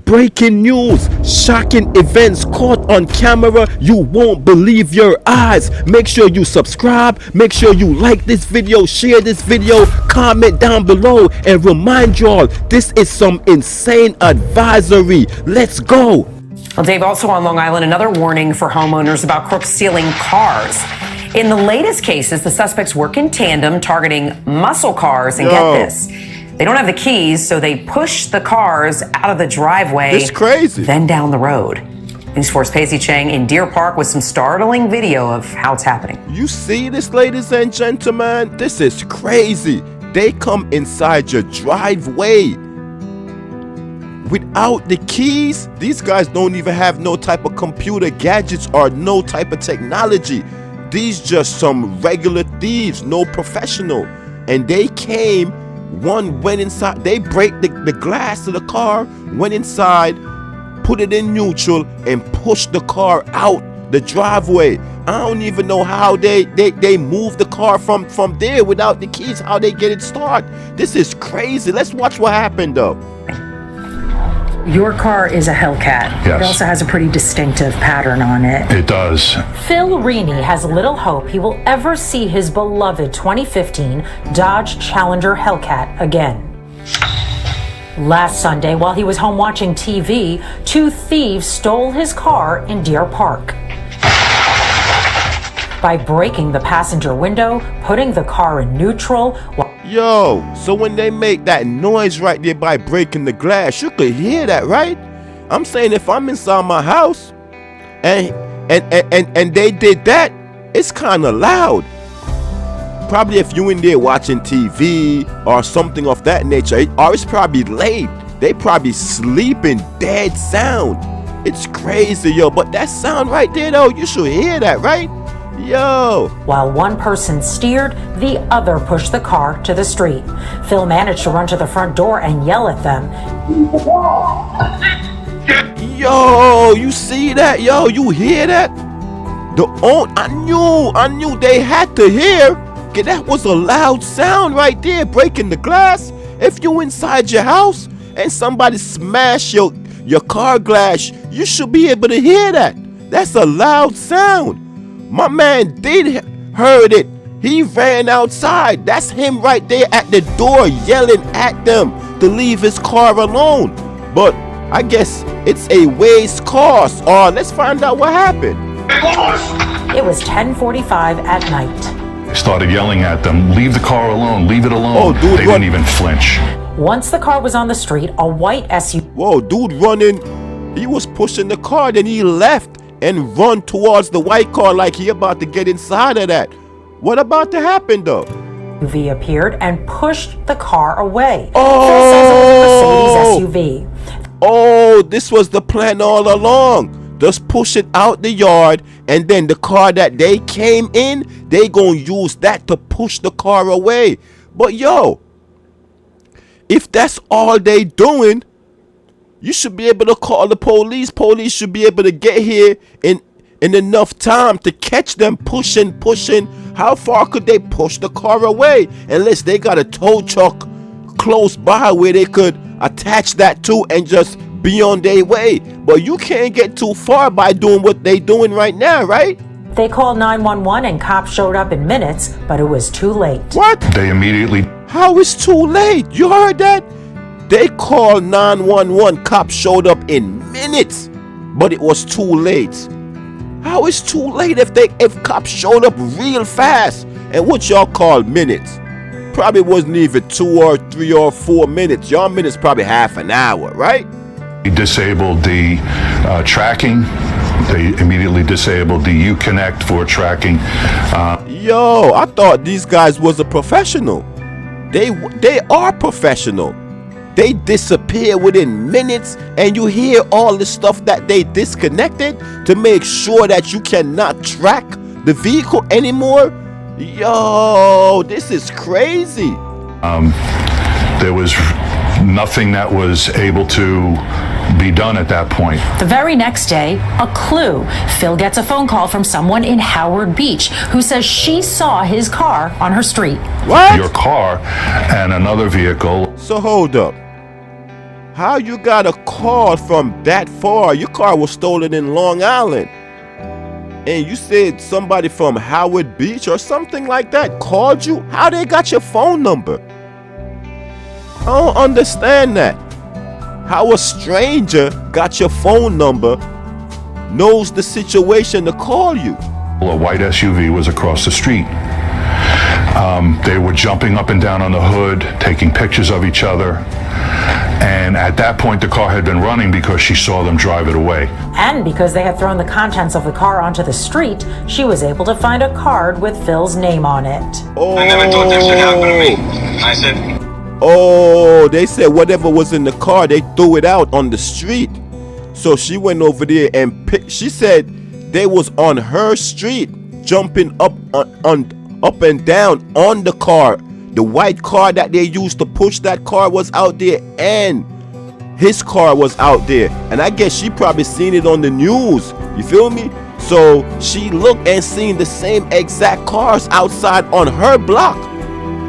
Breaking news, shocking events caught on camera. You won't believe your eyes. Make sure you subscribe, make sure you like this video, share this video, comment down below, and remind y'all, this is some insane advisory. Let's go. Well, Dave, also on Long Island, another warning for homeowners about crooks stealing cars. In the latest cases, the suspects work in tandem, targeting muscle cars, and get this, they don't have the keys, so they push the cars out of the driveway. It's crazy. Then down the road. News 4's Pacey Chang in Deer Park with some startling video of how it's happening. You see this, ladies and gentlemen? This is crazy. They come inside your driveway without the keys. These guys don't even have no type of computer gadgets or no type of technology. These just some regular thieves, no professional. And they came. One went inside, they break the glass of the car, went inside, put it in neutral, and pushed the car out the driveway. I don't even know how they moved the car from there without the keys, how they get it started. This is crazy. Let's watch what happened though. Your car is a Hellcat. Yes. It also has a pretty distinctive pattern on it. It does. Phil Reaney has little hope he will ever see his beloved 2015 Dodge Challenger Hellcat again. Last Sunday, while he was home watching TV, two thieves stole his car in Deer Park. By breaking the passenger window, putting the car in neutral, Yo, so when they make that noise right there by breaking the glass, you could hear that, right? I'm saying if I'm inside my house and they did that, it's kind of loud. Probably if you in there watching TV or something of that nature, or it's probably late. They probably sleeping, dead sound. It's crazy, yo, but that sound right there though, you should hear that, right? Yo. while one person steered, the other pushed the car to the street. Phil managed to run to the front door and yell at them. Yo, you see that? Yo, you hear that? I knew they had to hear. Okay, that was a loud sound right there, breaking the glass. If you inside your house and somebody smash your car glass, you should be able to hear that. That's a loud sound. My man did heard it. He ran outside. That's him right there at the door yelling at them to leave his car alone. But I guess it's a waste cost. Let's find out what happened. It was 10:45 at night. Started yelling at them, leave the car alone, leave it alone. Oh, dude, they didn't even flinch. Once the car was on the street, a white SUV. Whoa, dude running. He was pushing the car, then he left and run towards the white car like he about to get inside of that. What about to happen though? SUV appeared and pushed the car away. Oh! Phil says it was a Mercedes SUV. Oh, this was the plan all along. Just push it out the yard, and then the car that they came in, they gonna use that to push the car away. But yo, if that's all they doing, you should be able to call the police. Police should be able to get here in enough time to catch them pushing. How far could they push the car away? Unless they got a tow truck close by where they could attach that to and just be on their way. But you can't get too far by doing what they doing right now, right? They called 911 and cops showed up in minutes, but it was too late. What? They immediately How is too late? You heard that? They called 911, cops showed up in minutes, but it was too late. How is too late if cops showed up real fast? And what y'all call minutes? Probably wasn't even 2 or 3 or 4 minutes. Y'all minutes probably half an hour, right? disabled the tracking. They immediately disabled the Uconnect for tracking. Yo, I thought these guys was a professional. They are professional. They disappear within minutes, and you hear all the stuff that they disconnected to make sure that you cannot track the vehicle anymore. Yo, this is crazy. There was nothing that was able to be done at that point. The very next day, a clue. Phil gets a phone call from someone in Howard Beach who says she saw his car on her street. What? Your car and another vehicle. So hold up. How you got a call from that far? Your car was stolen in Long Island. And you said somebody from Howard Beach or something like that called you? How they got your phone number? I don't understand that. How a stranger got your phone number, knows the situation to call you. A white SUV was across the street. They were jumping up and down on the hood, taking pictures of each other. And at that point, the car had been running because she saw them drive it away. And because they had thrown the contents of the car onto the street, she was able to find a card with Phil's name on it. Oh. I never thought this would happen to me. I said, oh, they said whatever was in the car, they threw it out on the street. So she went over there and she said they was on her street, jumping up and down on the car. The white car that they used to push that car was out there, and his car was out there. And I guess she probably seen it on the news. You feel me? So she looked and seen the same exact cars outside on her block.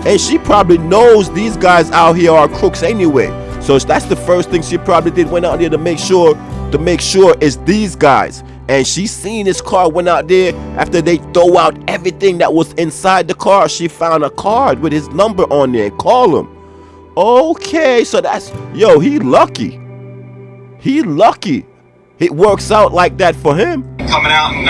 And she probably knows these guys out here are crooks anyway. So that's the first thing she probably did, went out there to make sure it's these guys. And she seen his car, went out there after they throw out everything that was inside the car. She found a card with his number on there and call him. Okay, so that's, yo, he lucky. He lucky. It works out like that for him. coming out and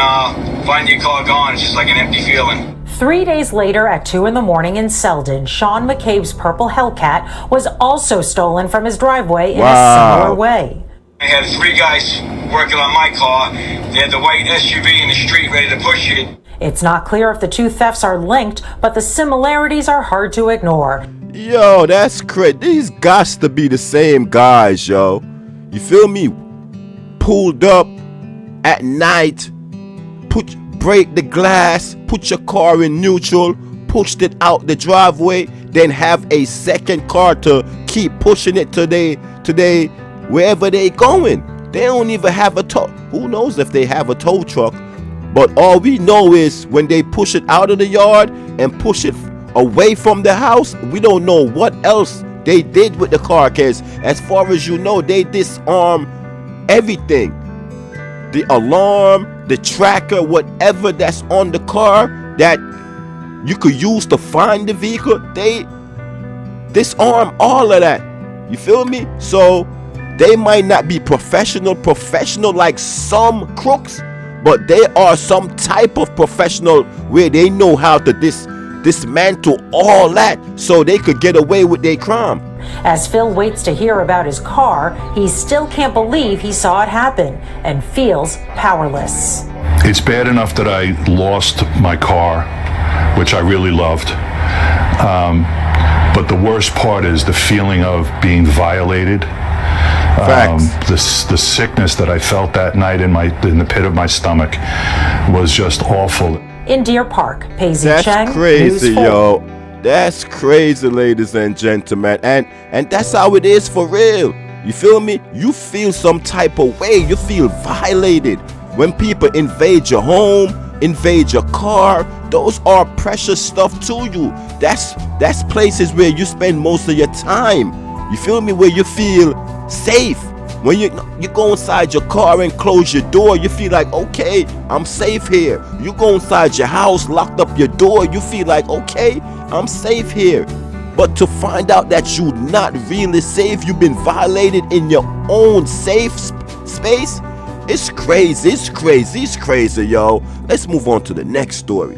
finding your car gone, it's just like an empty feeling. 3 days later at 2 a.m. in Selden, Sean McCabe's purple Hellcat was also stolen from his driveway in a similar way. I had 3 guys working on my car. They had the white SUV in the street ready to push it. It's not clear if the two thefts are linked, but the similarities are hard to ignore. Yo, that's crazy. These gots to be the same guys, yo. You feel me? Pulled up at night, break the glass, put your car in neutral, pushed it out the driveway, then have a second car to keep pushing it today, wherever they going. They don't even have a tow. Who knows if they have a tow truck? But all we know is when they push it out of the yard and push it away from the house, we don't know what else they did with the car, because as far as you know, they disarm everything. The alarm, the tracker, whatever that's on the car that you could use to find the vehicle, they disarm all of that. You feel me? So they might not be professional like some crooks, but they are some type of professional where they know how to dismantle all that so they could get away with their crime. As Phil waits to hear about his car, he still can't believe he saw it happen and feels powerless. It's bad enough that I lost my car, which I really loved. But the worst part is the feeling of being violated. The sickness that I felt that night in the pit of my stomach was just awful. In Deer Park, Paisley That's Cheng, crazy, News 4. yo. That's crazy, ladies and gentlemen. And that's how it is for real. You feel me? You feel some type of way. You feel violated when people invade your home, invade your car. Those are precious stuff to you. That's places where you spend most of your time. You feel me? Where you feel safe. When you go inside your car and close your door, you feel like, okay, I'm safe here. You go inside your house, locked up your door, you feel like, okay, I'm safe here. But to find out that you're not really safe, you've been violated in your own safe space, it's crazy, it's crazy, it's crazy, yo. Let's move on to the next story.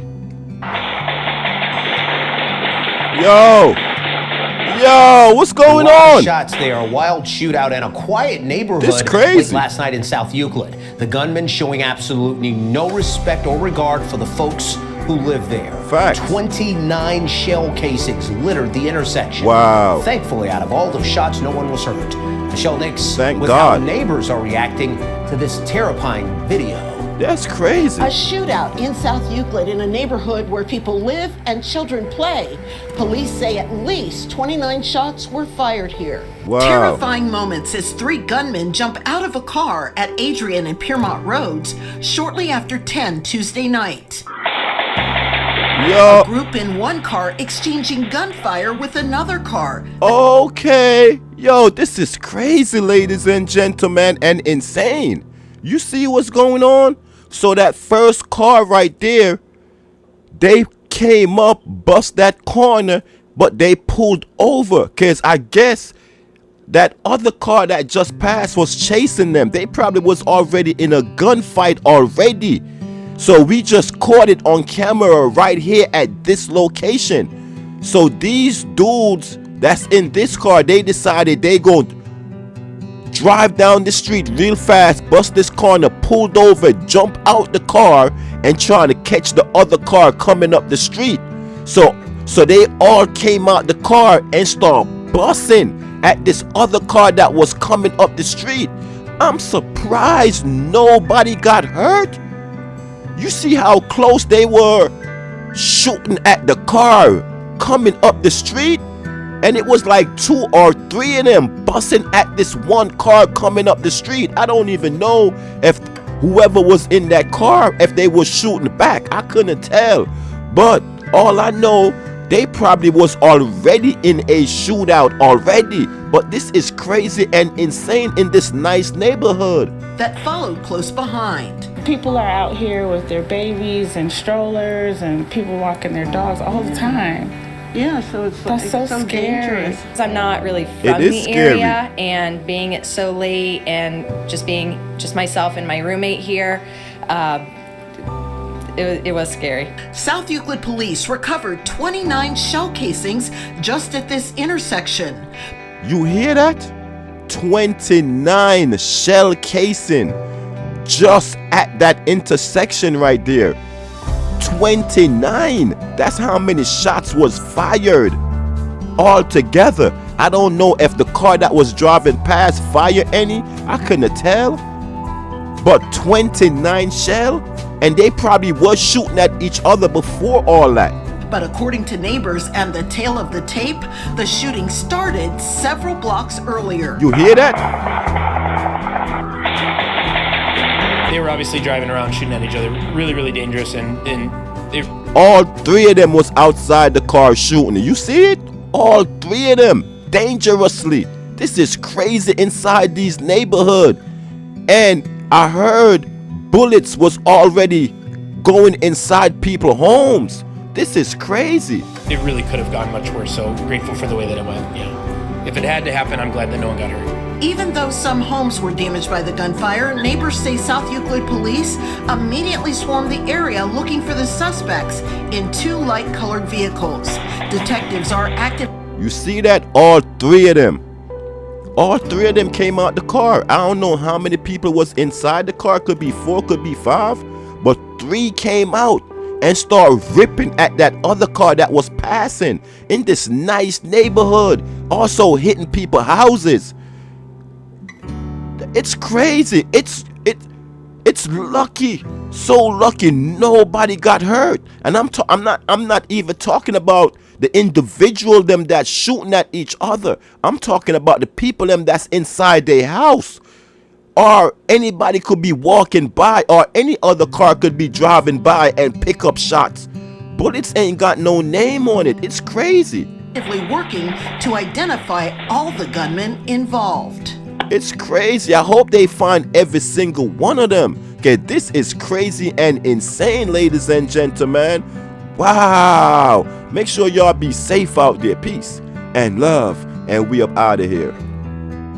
Yo, what's going on? Shots there, a wild shootout and a quiet neighborhood This crazy. late last night in South Euclid. The gunman showing absolutely no respect or regard for the folks who live there. Facts. 29 shell casings littered the intersection. Wow. Thankfully, out of all those shots, no one was hurt. Michelle Nix Thank with God. how the neighbors are reacting to this terrifying video. That's crazy. A shootout in South Euclid in a neighborhood where people live and children play. Police say at least 29 shots were fired here. Wow. Terrifying moments as 3 gunmen jump out of a car at Adrian and Piermont Roads shortly after 10 Tuesday night. Yo. A group in one car exchanging gunfire with another car. Okay. Yo, this is crazy, ladies and gentlemen, and insane. You see what's going on? So that first car right there, they came up, bust that corner, but they pulled over because I guess that other car that just passed was chasing them. They probably was already in a gunfight already. So we just caught it on camera right here at this location. So these dudes that's in this car, they decided they go drive down the street real fast, bust this corner, pulled over, jump out the car, and trying to catch the other car coming up the street. So they all came out the car and start busting at this other car that was coming up the street. I'm surprised nobody got hurt. You see how close they were shooting at the car coming up the street? And it was like 2 or 3 of them busting at this one car coming up the street. I don't even know if whoever was in that car, if they were shooting back. I couldn't tell. But all I know, they probably was already in a shootout already. But this is crazy and insane in this nice neighborhood that followed close behind. People are out here with their babies and strollers and people walking their dogs all the time. Yeah, so That's so scary. dangerous. I'm not really from the area, and being it so late and just being just myself and my roommate here, it was scary. South Euclid police recovered 29 shell casings just at this intersection. You hear that? 29 shell casing just at that intersection right there. 29. That's how many shots was fired altogether. I don't know if the car that was driving past fired any. I couldn't tell. But 29 shell, and they probably was shooting at each other before all that. But according to neighbors and the tale of the tape, the shooting started several blocks earlier. You hear that? They were obviously driving around shooting at each other. Really, really dangerous. And they... All 3 of them was outside the car shooting. You see it? All 3 of them. Dangerously. This is crazy inside these neighborhood. And I heard bullets was already going inside people's homes. This is crazy. It really could have gotten much worse, so grateful for the way that it went. Yeah. If it had to happen, I'm glad that no one got hurt. Even though some homes were damaged by the gunfire, neighbors say South Euclid police immediately swarmed the area looking for the suspects in 2 light-colored vehicles. Detectives are active. You see that? All 3 of them. All 3 of them came out the car. I don't know how many people was inside the car. Could be 4, could be 5. But 3 came out and start ripping at that other car that was passing in this nice neighborhood. Also hitting people's houses. It's crazy. It's lucky. So lucky nobody got hurt. And I'm not even talking about the individual them that's shooting at each other. I'm talking about the people them that's inside their house. Or anybody could be walking by, or any other car could be driving by and pick up shots. Bullets ain't got no name on it. It's crazy. Working to identify all the gunmen involved. It's crazy. I hope they find every single one of them. Okay, this is crazy and insane, ladies and gentlemen. Wow. Make sure y'all be safe out there. Peace and love. And we up out of here.